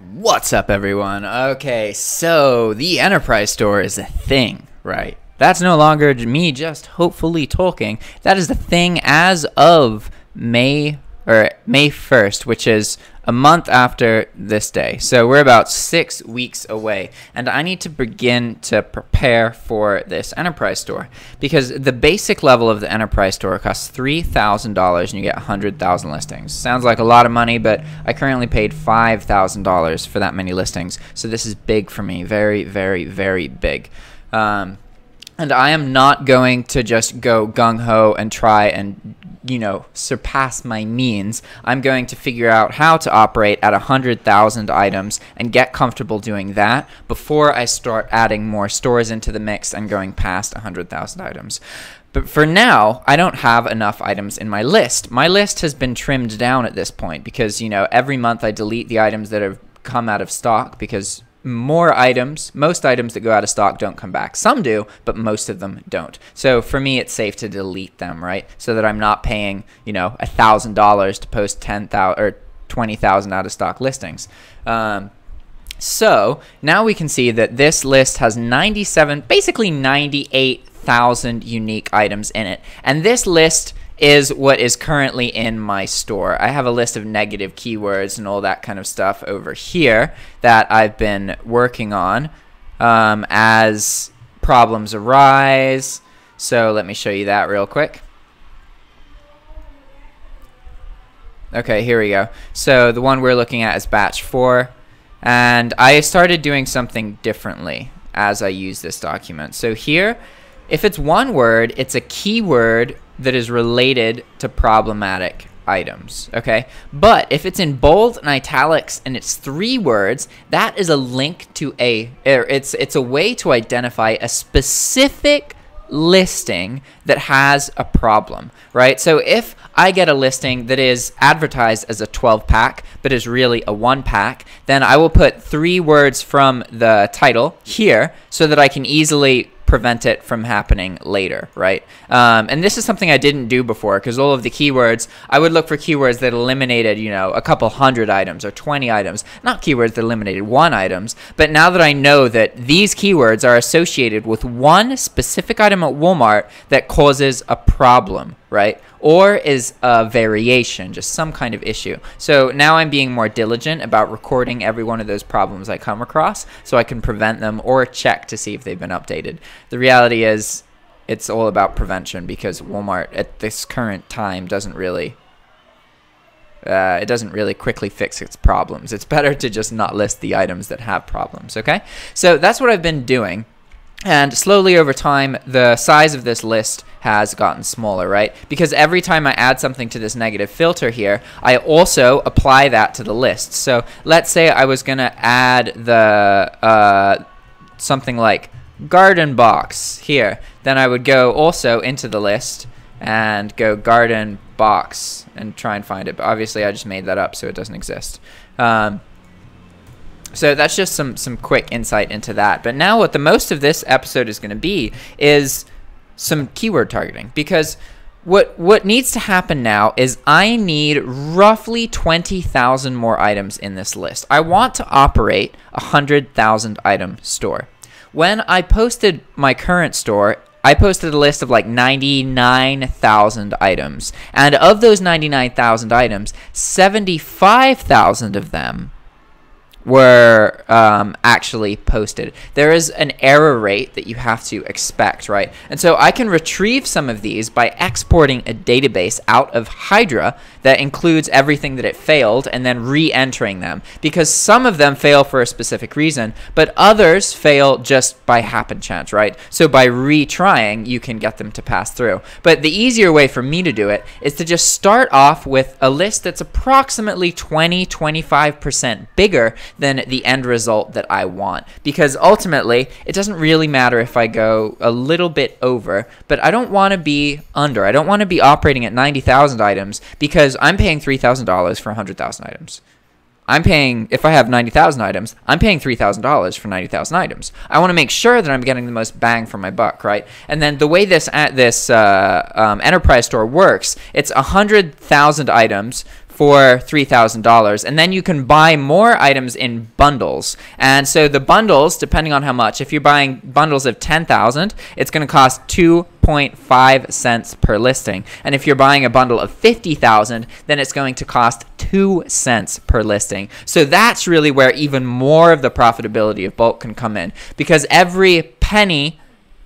What's up, everyone? Okay, so the enterprise store is a thing, right? That's no longer me just hopefully talking. That is the thing as of May 1st, which is a month after this day. So we're about 6 weeks away, and I need to begin to prepare for this enterprise store because the basic level of the enterprise store costs $3,000 and you get 100,000 listings. Sounds like a lot of money, but I currently paid $5,000 for that many listings. So this is big for me, very, very, very big. And I am not going to just go gung-ho and try and, surpass my means. I'm going to figure out how to operate at 100,000 items and get comfortable doing that before I start adding more stores into the mix and going past 100,000 items. But for now, I don't have enough items in my list. My list has been trimmed down at this point because, every month I delete the items that have come out of stock because most items that go out of stock don't come back. Some do, but most of them don't. So for me, it's safe to delete them, right? So that I'm not paying, $1,000 to post 10,000 or 20,000 out of stock listings. So now we can see that this list has basically 98,000 unique items in it. And this list is what is currently in my store. I have a list of negative keywords and all that kind of stuff over here that I've been working on as problems arise. So let me show you that real quick. Okay, here we go. So the one we're looking at is batch 4. And I started doing something differently as I use this document. So here, if it's one word, it's a keyword that is related to problematic items, okay? But if it's in bold and italics and it's 3 words, that is a link to it's a way to identify a specific listing that has a problem, right? So if I get a listing that is advertised as a 12-pack but is really a 1-pack, then I will put 3 words from the title here so that I can easily prevent it from happening later, right? And this is something I didn't do before because all of the keywords, I would look for keywords that eliminated, a couple hundred items or 20 items, not keywords that eliminated 1 items. But now that I know that these keywords are associated with one specific item at Walmart that causes a problem, right? Or is a variation, just some kind of issue. So now I'm being more diligent about recording every one of those problems I come across so I can prevent them or check to see if they've been updated. The reality is it's all about prevention because Walmart at this current time doesn't really quickly fix its problems. It's better to just not list the items that have problems, okay? So that's what I've been doing. And slowly over time, the size of this list has gotten smaller, right? Because every time I add something to this negative filter here, I also apply that to the list. So let's say I was going to add the something like garden box here. Then I would go also into the list and go garden box and try and find it. But obviously, I just made that up, so it doesn't exist. So that's just some quick insight into that. But now what the most of this episode is going to be is some keyword targeting. Because what needs to happen now is I need roughly 20,000 more items in this list. I want to operate a 100,000 item store. When I posted my current store, I posted a list of like 99,000 items. And of those 99,000 items, 75,000 of them were actually posted. There is an error rate that you have to expect, right? And so I can retrieve some of these by exporting a database out of Hydra that includes everything that it failed and then re-entering them, because some of them fail for a specific reason, but others fail just by happen chance, right? So by retrying, you can get them to pass through. But the easier way for me to do it is to just start off with a list that's approximately 20-25% bigger than the end result that I want, because ultimately it doesn't really matter if I go a little bit over, but I don't want to be under. I don't want to be operating at 90,000 items because I'm paying $3,000 for 100,000 items. If I have 90,000 items, I'm paying $3,000 for 90,000 items. I want to make sure that I'm getting the most bang for my buck, right? And then the way this enterprise store works, it's 100,000 items for $3,000, and then you can buy more items in bundles. And so the bundles, depending on how much, if you're buying bundles of 10,000, it's going to cost 2.5 cents per listing. And if you're buying a bundle of 50,000, then it's going to cost 2 cents per listing. So that's really where even more of the profitability of bulk can come in, because every penny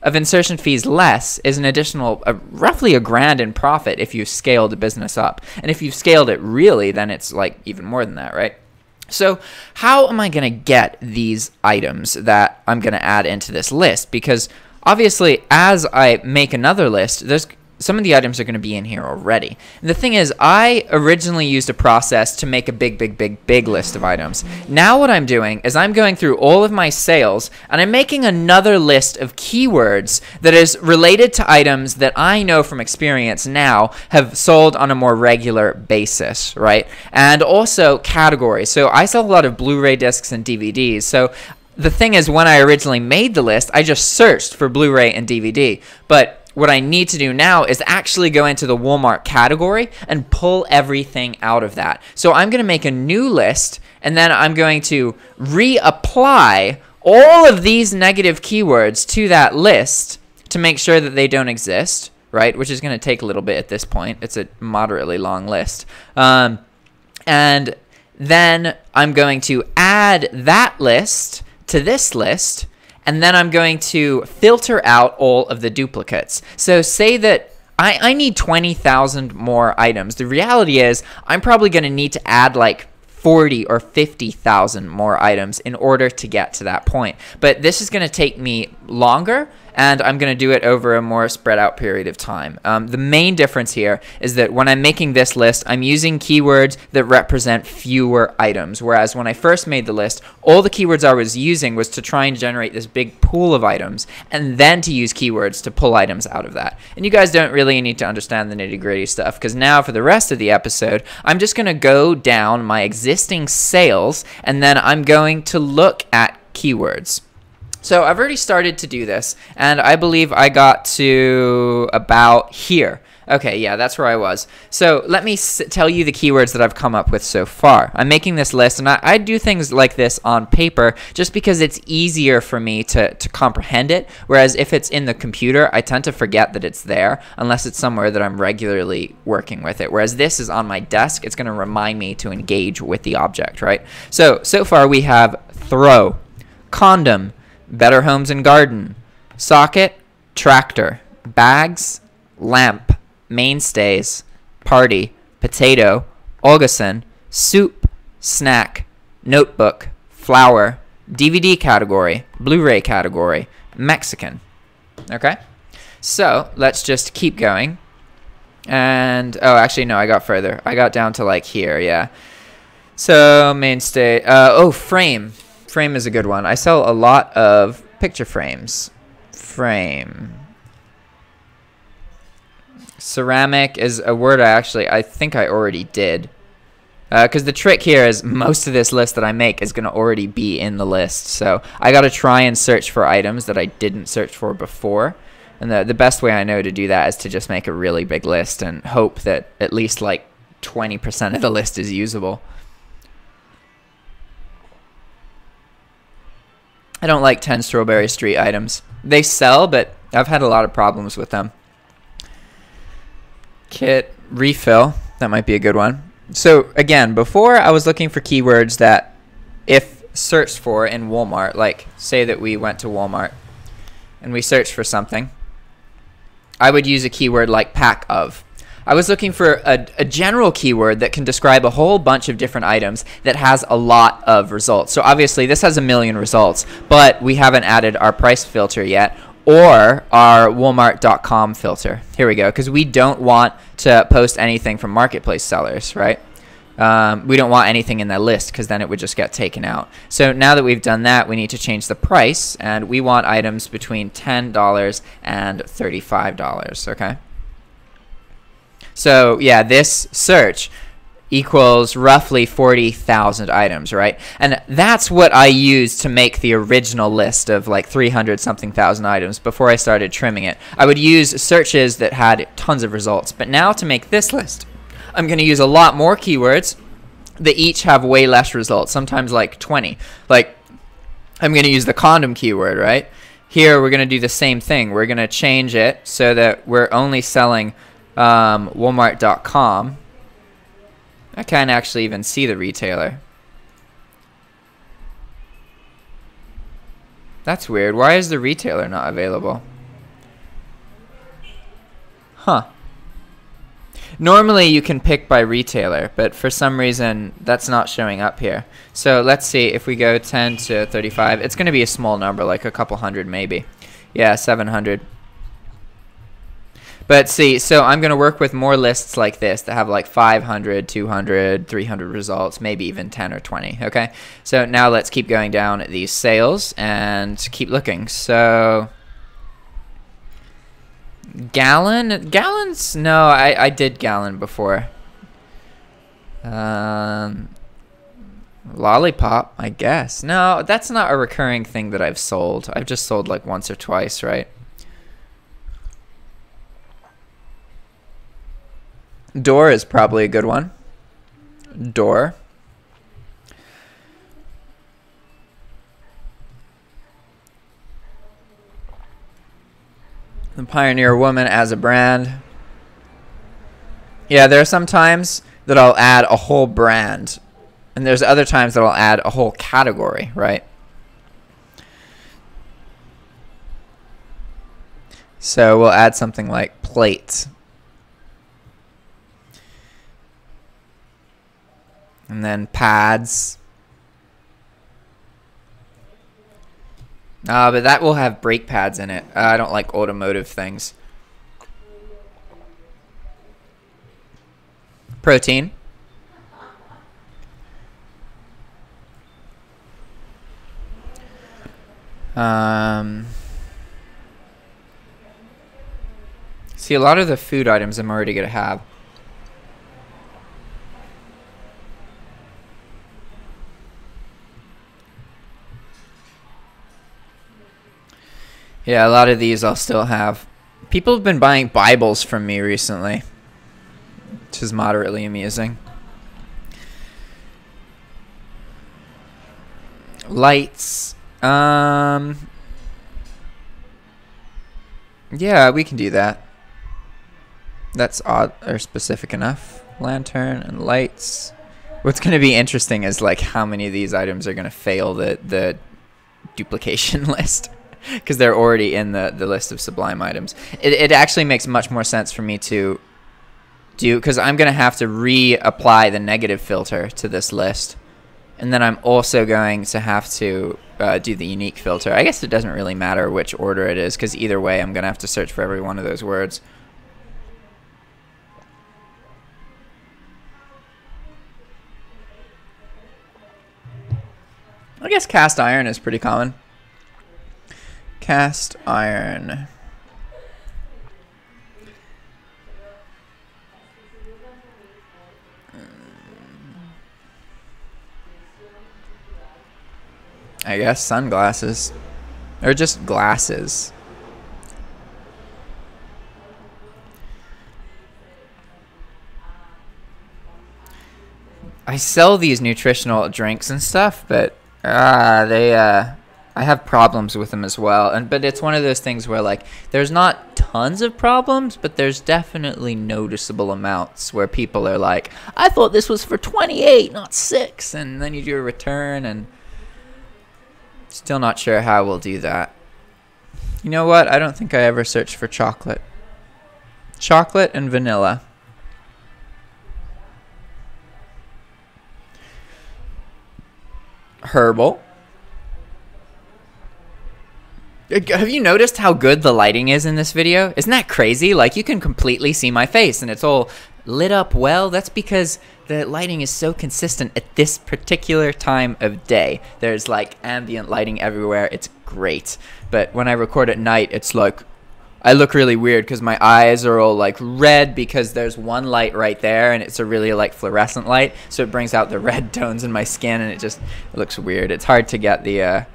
of insertion fees less is an additional roughly $1,000 in profit if you scale the business up. And if you've scaled it really, then it's like even more than that, right? So how am I going to get these items that I'm going to add into this list? Because obviously, as I make another list, some of the items are going to be in here already. And the thing is, I originally used a process to make a big list of items. Now what I'm doing is I'm going through all of my sales and I'm making another list of keywords that is related to items that I know from experience now have sold on a more regular basis, right? And also categories. So I sell a lot of Blu-ray discs and DVDs. So the thing is, when I originally made the list, I just searched for Blu-ray and DVD. But what I need to do now is actually go into the Walmart category and pull everything out of that. So I'm going to make a new list, and then I'm going to reapply all of these negative keywords to that list to make sure that they don't exist, right? Which is going to take a little bit at this point. It's a moderately long list. And then I'm going to add that list to this list, and then I'm going to filter out all of the duplicates. So say that I need 20,000 more items. The reality is I'm probably going to need to add like 40 or 50,000 more items in order to get to that point. But this is going to take me longer, and I'm going to do it over a more spread out period of time. The main difference here is that when I'm making this list, I'm using keywords that represent fewer items, whereas when I first made the list, all the keywords I was using was to try and generate this big pool of items, and then to use keywords to pull items out of that. And you guys don't really need to understand the nitty-gritty stuff, because now for the rest of the episode, I'm just going to go down my existing sales, and then I'm going to look at keywords. So I've already started to do this, and I believe I got to about here. Okay, yeah, that's where I was. So let me tell you the keywords that I've come up with so far. I'm making this list, and I do things like this on paper just because it's easier for me to comprehend it, whereas if it's in the computer, I tend to forget that it's there unless it's somewhere that I'm regularly working with it. Whereas this is on my desk, it's going to remind me to engage with the object, right? So far we have throw, condom, Better Homes and Garden, socket, tractor, bags, lamp, mainstays, party, potato, Olgason, soup, snack, notebook, flower, DVD category, Blu-ray category, Mexican. Okay, so let's just keep going. And oh, actually no, I got further. I got down to like here, yeah. So mainstay, oh, frame. Frame is a good one. I sell a lot of picture frames. Frame. Ceramic is a word I think I already did. Because the trick here is most of this list that I make is going to already be in the list. So I got to try and search for items that I didn't search for before. And the best way I know to do that is to just make a really big list and hope that at least like 20% of the list is usable. I don't like 10 Strawberry Street items. They sell, but I've had a lot of problems with them. Kit, refill. That might be a good one. So again, before I was looking for keywords that if searched for in Walmart, like say that we went to Walmart and we searched for something, I would use a keyword like pack of. I was looking for a general keyword that can describe a whole bunch of different items that has a lot of results. So obviously this has 1 million results, but we haven't added our price filter yet or our Walmart.com filter. Here we go, because we don't want to post anything from marketplace sellers, right? We don't want anything in that list because then it would just get taken out. So now that we've done that, we need to change the price, and we want items between $10 and $35, okay? So yeah, this search equals roughly 40,000 items, right? And that's what I used to make the original list of like 300-something thousand items before I started trimming it. I would use searches that had tons of results. But now to make this list, I'm going to use a lot more keywords that each have way less results, sometimes like 20. Like, I'm going to use the condom keyword, right? Here, we're going to do the same thing. We're going to change it so that we're only selling Walmart.com. I can't actually even see the retailer. That's weird. Why is the retailer not available? Huh. Normally you can pick by retailer, but for some reason that's not showing up here. So let's see if we go 10 to 35. It's going to be a small number, like a couple hundred maybe. Yeah, 700. But see, so I'm going to work with more lists like this that have like 500, 200, 300 results, maybe even 10 or 20, okay? So now let's keep going down at these sales and keep looking. So gallons? No, I did gallon before. Lollipop, I guess. No, that's not a recurring thing that I've sold. I've just sold like once or twice, right? Door is probably a good one. Door. The Pioneer Woman as a brand. Yeah, there are some times that I'll add a whole brand. And there's other times that I'll add a whole category, right? So we'll add something like plate. And then pads. But that will have brake pads in it. I don't like automotive things. Protein. See, a lot of the food items I'm already going to have. Yeah, a lot of these I'll still have. People have been buying Bibles from me recently, which is moderately amusing. Lights. Yeah, we can do that. That's odd or specific enough. Lantern and lights. What's going to be interesting is like how many of these items are going to fail the duplication list. Because they're already in the list of Sublime items. It actually makes much more sense for me to do, because I'm going to have to reapply the negative filter to this list. And then I'm also going to have to do the unique filter. I guess it doesn't really matter which order it is, because either way I'm going to have to search for every one of those words. I guess cast iron is pretty common. Cast iron. I guess sunglasses. Or just glasses. I sell these nutritional drinks and stuff, but I have problems with them as well. But it's one of those things where like there's not tons of problems, but there's definitely noticeable amounts where people are like, I thought this was for 28, not 6. And then you do a return, and still not sure how we'll do that. You know what? I don't think I ever searched for chocolate. Chocolate and vanilla. Herbal. Have you noticed how good the lighting is in this video? Isn't that crazy? Like, you can completely see my face and it's all lit up well. That's because the lighting is so consistent at this particular time of day. There's like ambient lighting everywhere. It's great. But when I record at night, it's like I look really weird because my eyes are all like red because there's one light right there and it's a really like fluorescent light. So it brings out the red tones in my skin and it looks weird. It's hard to get the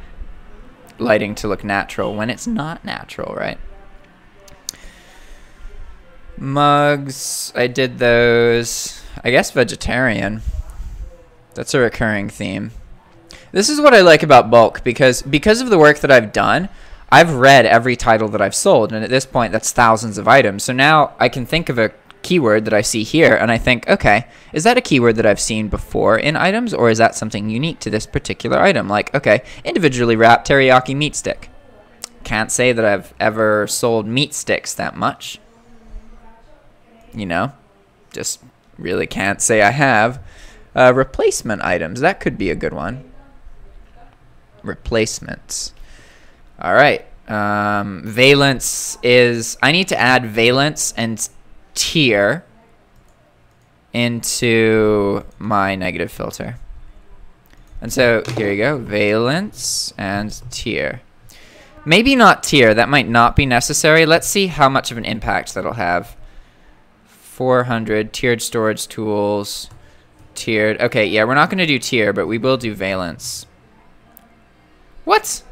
lighting to look natural when it's not natural, right? Mugs, I did those. I guess vegetarian. That's a recurring theme. This is what I like about bulk, because of the work that I've done, I've read every title that I've sold, and at this point that's thousands of items. So now I can think of a keyword that I see here and I think, okay, is that a keyword that I've seen before in items, or is that something unique to this particular item? Like, okay, individually wrapped teriyaki meat stick. Can't say that I've ever sold meat sticks that much. You know, just really can't say I have. Replacement items, that could be a good one. Replacements. All right. Valence is, I need to add valence and tier into my negative filter. And so here you go, valence and tier. Maybe not tier, that might not be necessary. Let's see how much of an impact that'll have. 400 tiered storage tools, tiered. Okay, yeah, we're not going to do tier, but we will do valence. What?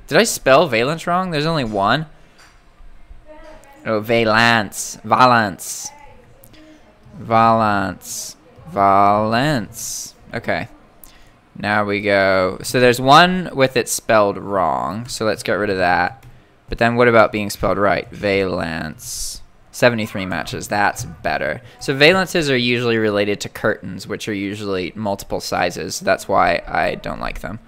Did I spell valence wrong? There's only one. Oh, valence. Valence. Valence. Valence. Okay. Now we go. So there's one with it spelled wrong. So let's get rid of that. But then what about being spelled right? Valence. 73 matches. That's better. So valences are usually related to curtains, which are usually multiple sizes. That's why I don't like them.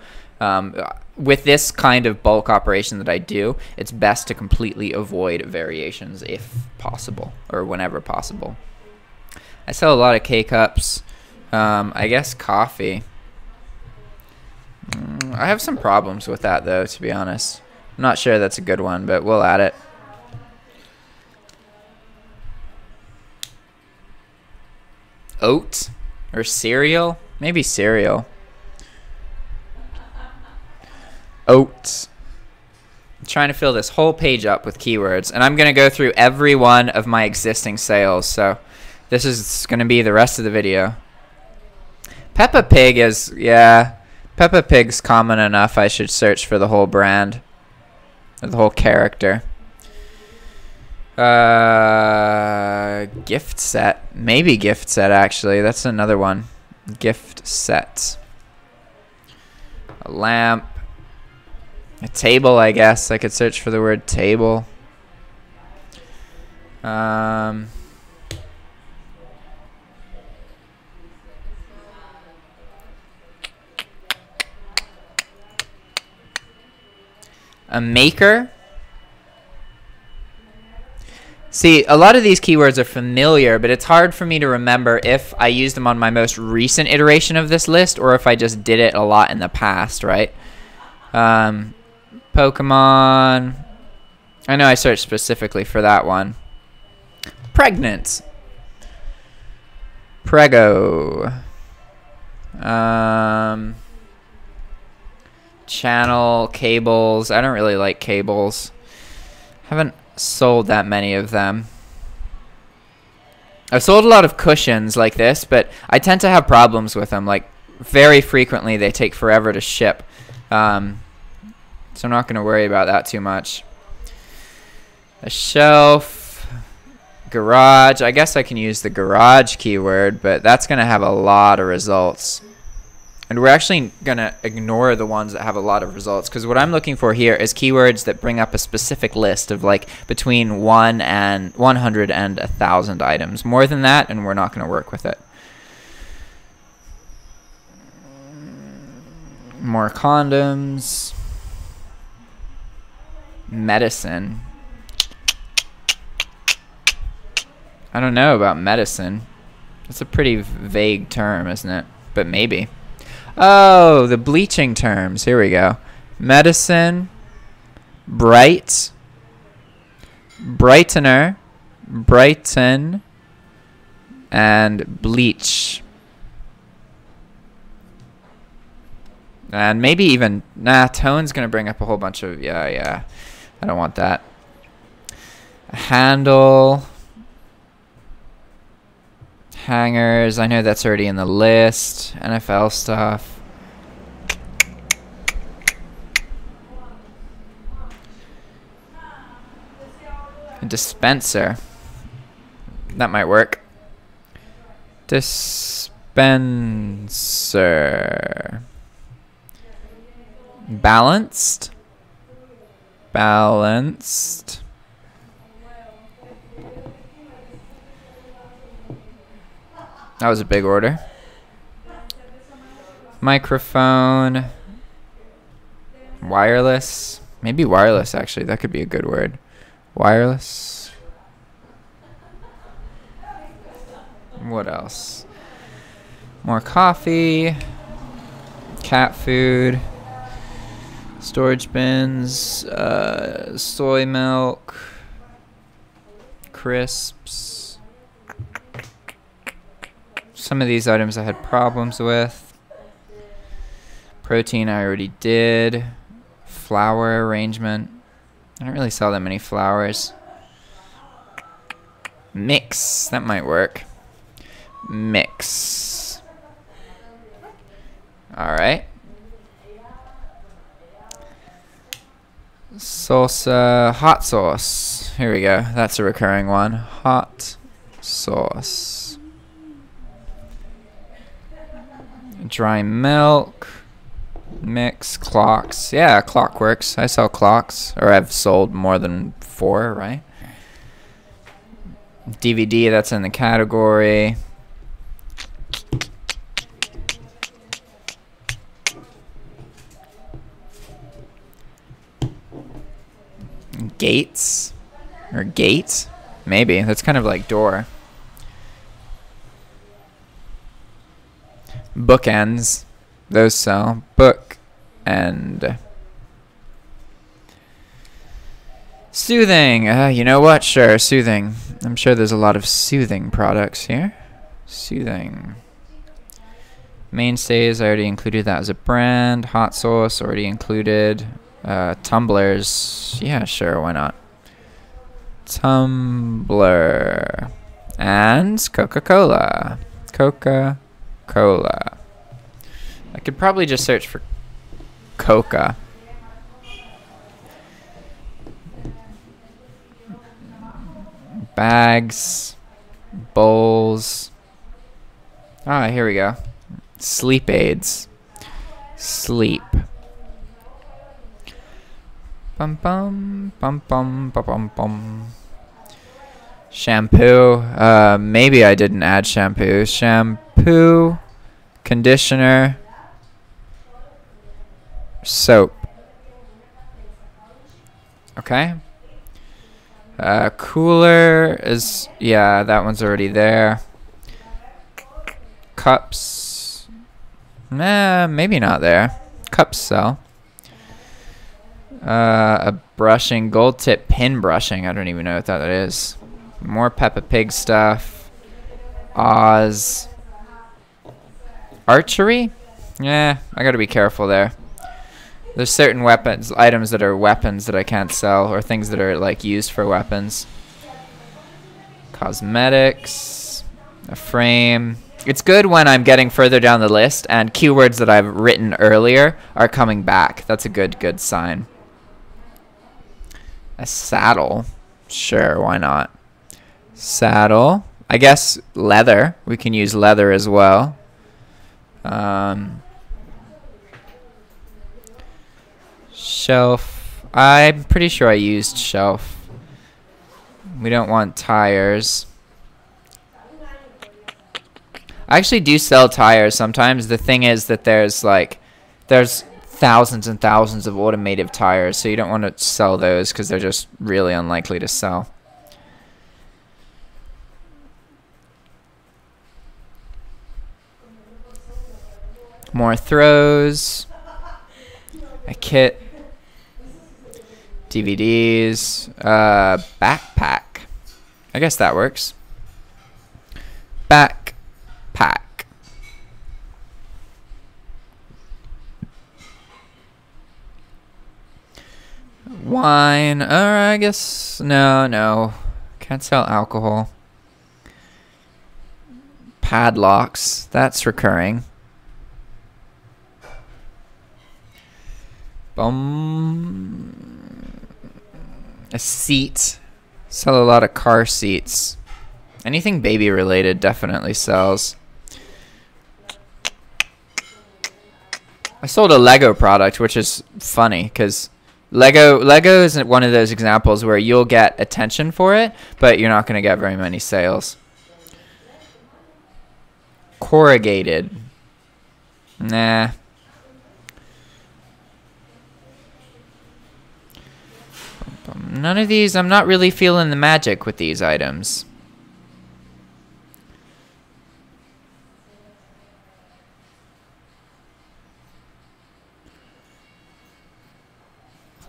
With this kind of bulk operation that I do, it's best to completely avoid variations if possible, or whenever possible. I sell a lot of K-cups. I guess coffee. I have some problems with that, though, to be honest. I'm not sure that's a good one, but we'll add it. Oat or cereal? Maybe cereal. Oats. I'm trying to fill this whole page up with keywords, and I'm going to go through every one of my existing sales, so this is going to be the rest of the video. Peppa Pig is, yeah, Peppa Pig's common enough. I should search for the whole brand, or the whole character. Gift set. Maybe gift set, actually. That's another one. Gift set. A lamp. A table, I guess. I could search for the word table. A maker. See, a lot of these keywords are familiar, but it's hard for me to remember if I used them on my most recent iteration of this list or if I just did it a lot in the past, right? Pokemon. I know I searched specifically for that one. Pregnant. Prego. Channel, cables. I don't really like cables. Haven't sold that many of them. I've sold a lot of cushions like this, but I tend to have problems with them. Like, very frequently they take forever to ship. So I'm not going to worry about that too much. A shelf. Garage. I guess I can use the garage keyword, but that's going to have a lot of results. And we're actually going to ignore the ones that have a lot of results, because what I'm looking for here is keywords that bring up a specific list of like between 100 and 1,000 items. More than that, and we're not going to work with it. More condoms. Medicine. I don't know about medicine. That's a pretty vague term, isn't it? But maybe. Oh, the bleaching terms. Here we go. Medicine, bright, brightener, brighten, and bleach. And maybe even, nah, tone's going to bring up a whole bunch of, yeah. I don't want that. A handle. Hangers, I know that's already in the list. NFL stuff. A dispenser. That might work. Dispenser. Balanced. Balanced. That was a big order. Microphone. Wireless. Maybe wireless, actually. That could be a good word. Wireless. What else? More coffee. Cat food. Storage bins. Soy milk. Crisps. Some of these items I had problems with. Protein I already did. Flower arrangement. I don't really sell that many flowers. Mix. That might work. Mix. Alright. Salsa. Hot sauce. Here we go. That's a recurring one. Hot sauce. Dry milk. Mix. Clocks. Yeah, clock works. I sell clocks. Or I've sold more than 4, right? DVD, that's in the category. Gates. Or gate. Maybe. That's kind of like door. Bookends. Those sell. Book and soothing. You know what? Sure, soothing. I'm sure there's a lot of soothing products here. Soothing. Mainstays, I already included that as a brand. Hot sauce, already included. Tumblers. Yeah, sure, why not? Tumbler. And Coca-Cola. Coca-Cola. I could probably just search for Coca. Bags. Bowls. Ah, here we go. Sleep aids. Sleep. Bum bum bum bum bum bum bum. Shampoo. Maybe I didn't add shampoo. Shampoo. Conditioner. Soap. Okay. Cooler is, yeah, that one's already there. Cups. Nah, maybe not there. Cups sell. A brushing, gold tip pin brushing. I don't even know what that is. More Peppa Pig stuff. Oz. Archery? Yeah, I gotta be careful there. There's certain weapons, items that are weapons that I can't sell, or things that are like used for weapons. Cosmetics, a frame. It's good when I'm getting further down the list and keywords that I've written earlier are coming back. That's a good sign. A saddle. Sure, why not? Saddle. I guess leather. We can use leather as well. Shelf. I'm pretty sure I used shelf. We don't want tires. I actually do sell tires sometimes. The thing is that there's thousands and thousands of automotive tires, so you don't want to sell those because they're just really unlikely to sell. More throws. A kit. DVDs. Backpack. I guess that works. Backpack. Wine. I guess no. Can't sell alcohol. Padlocks. That's recurring. A seat. Sell a lot of car seats. Anything baby related definitely sells. I sold a Lego product, which is funny because Lego is one of those examples where you'll get attention for it, but you're not going to get very many sales. Corrugated. Nah. None of these, I'm not really feeling the magic with these items.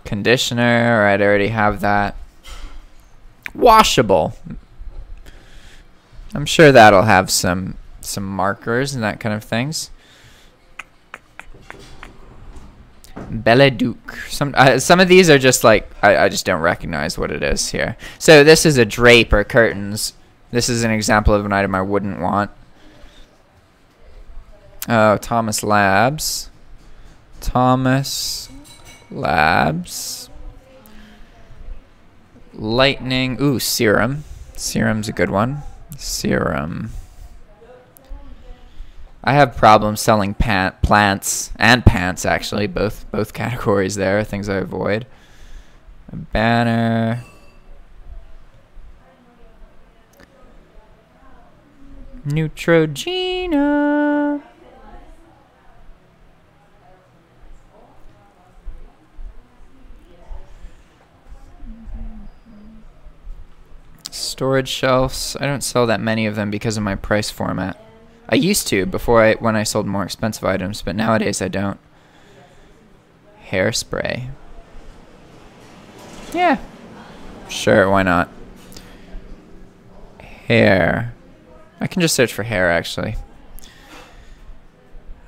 Conditioner, alright, I already have that. Washable. I'm sure that'll have some markers and that kind of things. Belle Duc. Some of these are just like, I just don't recognize what it is here. So this is a drape or curtains. This is an example of an item I wouldn't want. Oh, Thomas Labs. Thomas Labs. Lightning. Ooh, serum. Serum's a good one. Serum. I have problems selling plants and pants, actually. Both categories there. Things I avoid. A banner. Neutrogena. Storage shelves. I don't sell that many of them because of my price format. I used to when I sold more expensive items, but nowadays I don't. Hairspray. Yeah. Sure, why not? Hair. I can just search for hair, actually.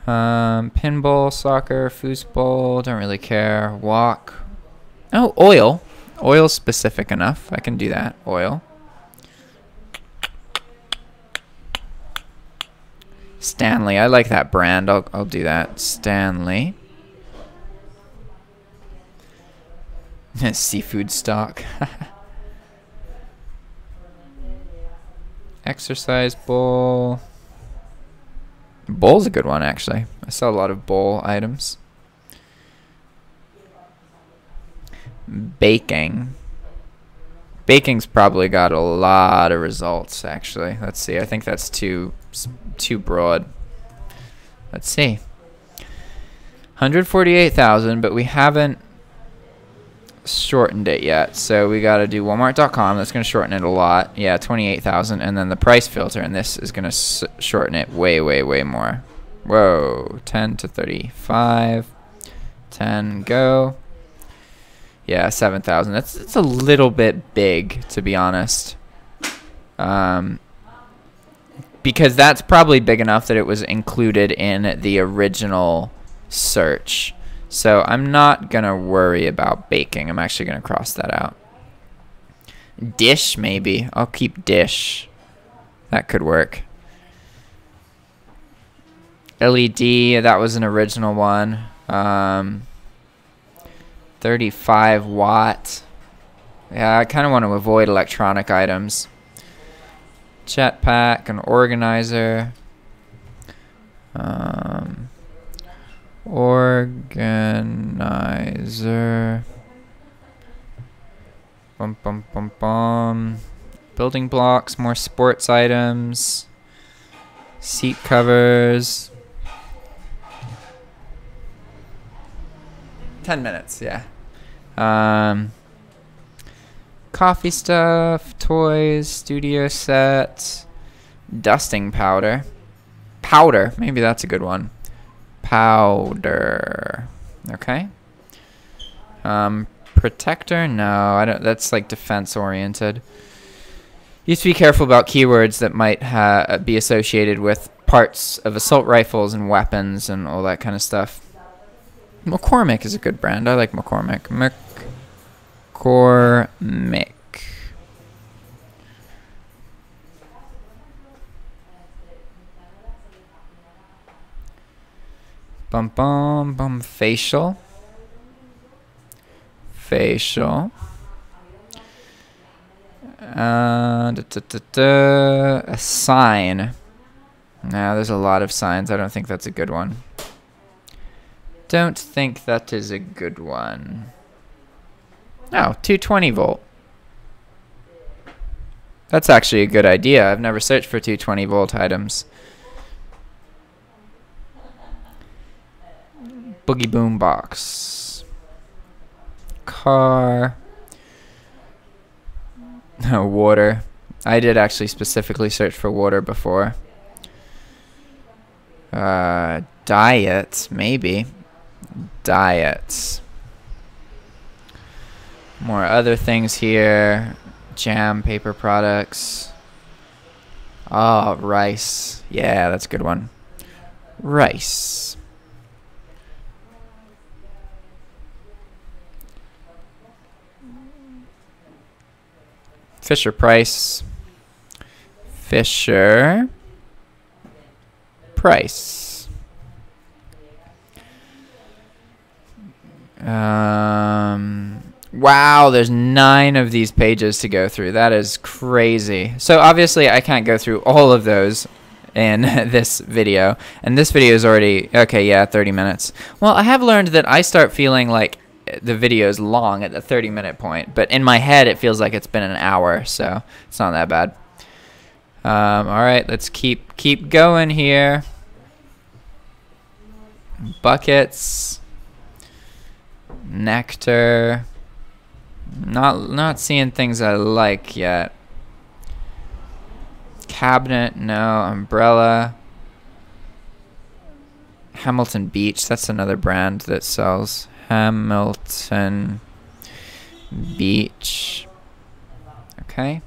Pinball, soccer, foosball, don't really care. Walk. Oh, oil. Oil's specific enough. I can do that. Oil. Stanley. I like that brand. I'll do that. Stanley. Seafood stock. Exercise bowl. Bowl's a good one, actually. I sell a lot of bowl items. Baking. Baking's probably got a lot of results, actually. Let's see. I think that's too broad. Let's see. 148,000, but we haven't shortened it yet. So we got to do Walmart.com. That's going to shorten it a lot. Yeah, 28,000. And then the price filter, and this is going to shorten it way, way, way more. Whoa. 10 to 35. 10, go. Yeah, 7,000. That's a little bit big, to be honest. Because that's probably big enough that it was included in the original search. So I'm not going to worry about baking. I'm actually going to cross that out. Dish, maybe. I'll keep dish. That could work. LED, that was an original one. 35 watt. Yeah, I kind of want to avoid electronic items. Jetpack, an organizer. Organizer. Bum, bum, bum, bum. Building blocks, more sports items. Seat covers. 10 minutes, yeah. Coffee stuff, toys, studio sets, dusting powder. Powder, maybe that's a good one. Powder. Okay. Protector? No, I don't. That's like defense oriented. You have to be careful about keywords that might be associated with parts of assault rifles and weapons and all that kind of stuff. McCormick is a good brand. I like McCormick. McCormick. Bum bum bum. Facial. Facial. A sign. No, there's a lot of signs. I don't think that's a good one. Don't think that is a good one. Oh, 220 volt. That's actually a good idea. I've never searched for 220 volt items. Boogie boom box. Car. Water. I did actually specifically search for water before. Diet, maybe. Diets. More other things here. Jam, paper products. Oh, rice. Yeah, that's a good one. Rice. Fisher Price. Fisher Price. Wow, there's 9 of these pages to go through. That is crazy. So obviously I can't go through all of those in this video. And this video is already, okay, yeah, 30 minutes. Well, I have learned that I start feeling like the video is long at the 30-minute point. But in my head, it feels like it's been an hour. So it's not that bad. All right, let's keep going here. Buckets. Nectar. Not seeing things I like yet. Cabinet, no. Umbrella. Hamilton Beach, that's another brand that sells. Hamilton Beach. Okay.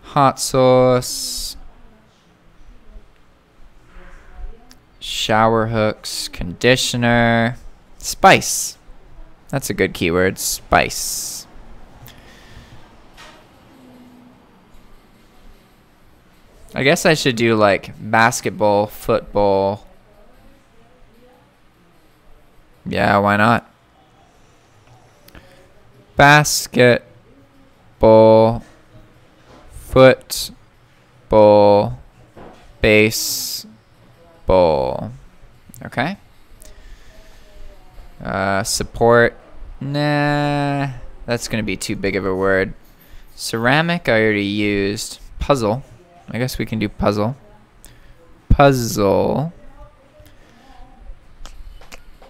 Hot sauce. Shower hooks, conditioner, spice. That's a good keyword, spice. I guess I should do like basketball, football. Yeah, why not? Basketball, football, baseball. Okay. Support. Nah, that's gonna be too big of a word. Ceramic I already used. Puzzle. I guess we can do puzzle. Puzzle.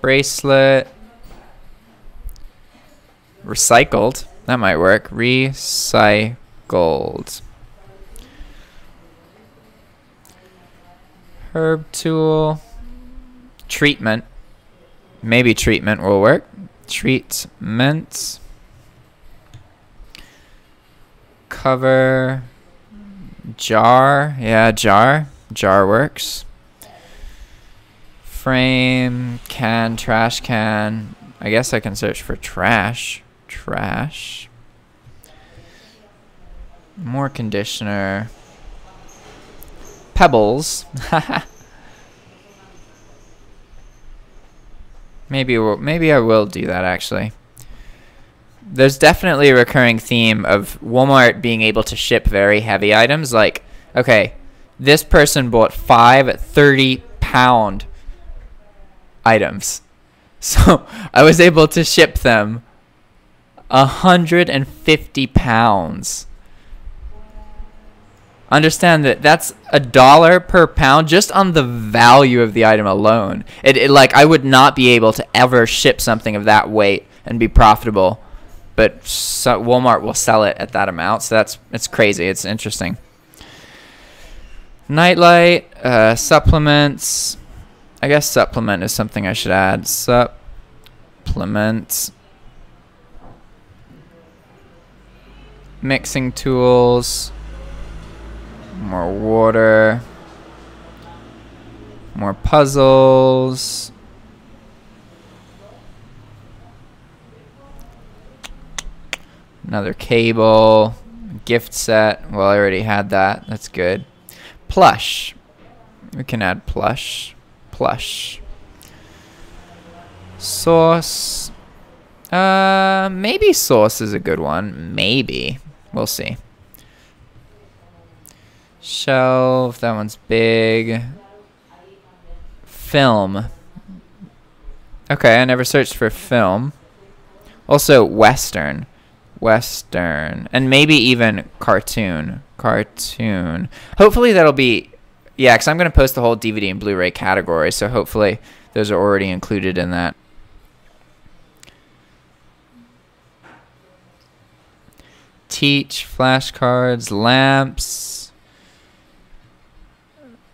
Bracelet. Recycled. That might work. Recycled. Herb tool. Treatment. Maybe treatment will work. Treatment. Cover. Jar. Yeah, jar. Jar works. Frame. Can. Trash can. I guess I can search for trash. Trash. More conditioner. Pebbles. Maybe I will do that actually. There's definitely a recurring theme of Walmart being able to ship very heavy items. Like, okay, this person bought 5 30-pound items. So I was able to ship them 150 pounds. Understand that that's $1 per pound just on the value of the item alone. It like I would not be able to ever ship something of that weight and be profitable, but Walmart will sell it at that amount. So it's crazy. It's interesting. Nightlight, supplements. I guess supplement is something I should add. Supplements. Mixing tools. More water. More puzzles. Another cable. Gift set. Well, I already had that. That's good. Plush. We can add plush. Plush. Sauce. Maybe sauce is a good one. Maybe. We'll see. Shelf. That one's big. Film. Okay, I never searched for film. Also, Western. Western. And maybe even cartoon. Cartoon. Hopefully that'll be... Yeah, because I'm going to post the whole DVD and Blu-ray category, so hopefully those are already included in that. Teach, flashcards, lamps,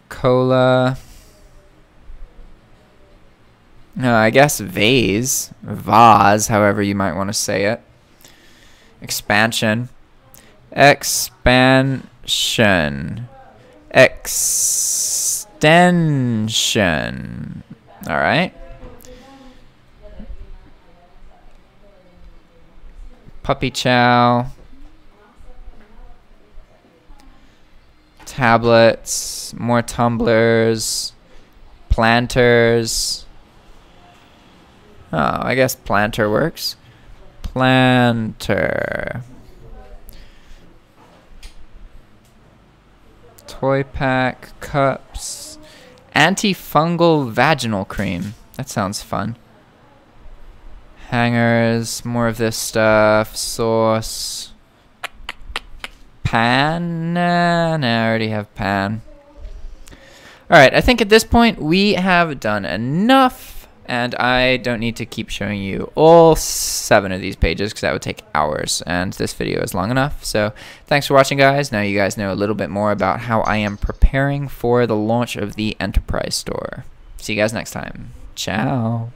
cola. No, I guess vase, however you might want to say it. Expansion, expansion, extension. All right. Puppy chow. Tablets, more tumblers, planters. Oh, I guess planter works. Planter. Toy pack, cups, antifungal vaginal cream. That sounds fun. Hangers, more of this stuff. Sauce. Pan? Nah, I already have pan. Alright, I think at this point we have done enough, and I don't need to keep showing you all 7 of these pages because that would take hours, and this video is long enough. So thanks for watching, guys. Now you guys know a little bit more about how I am preparing for the launch of the Enterprise Store. See you guys next time. Ciao.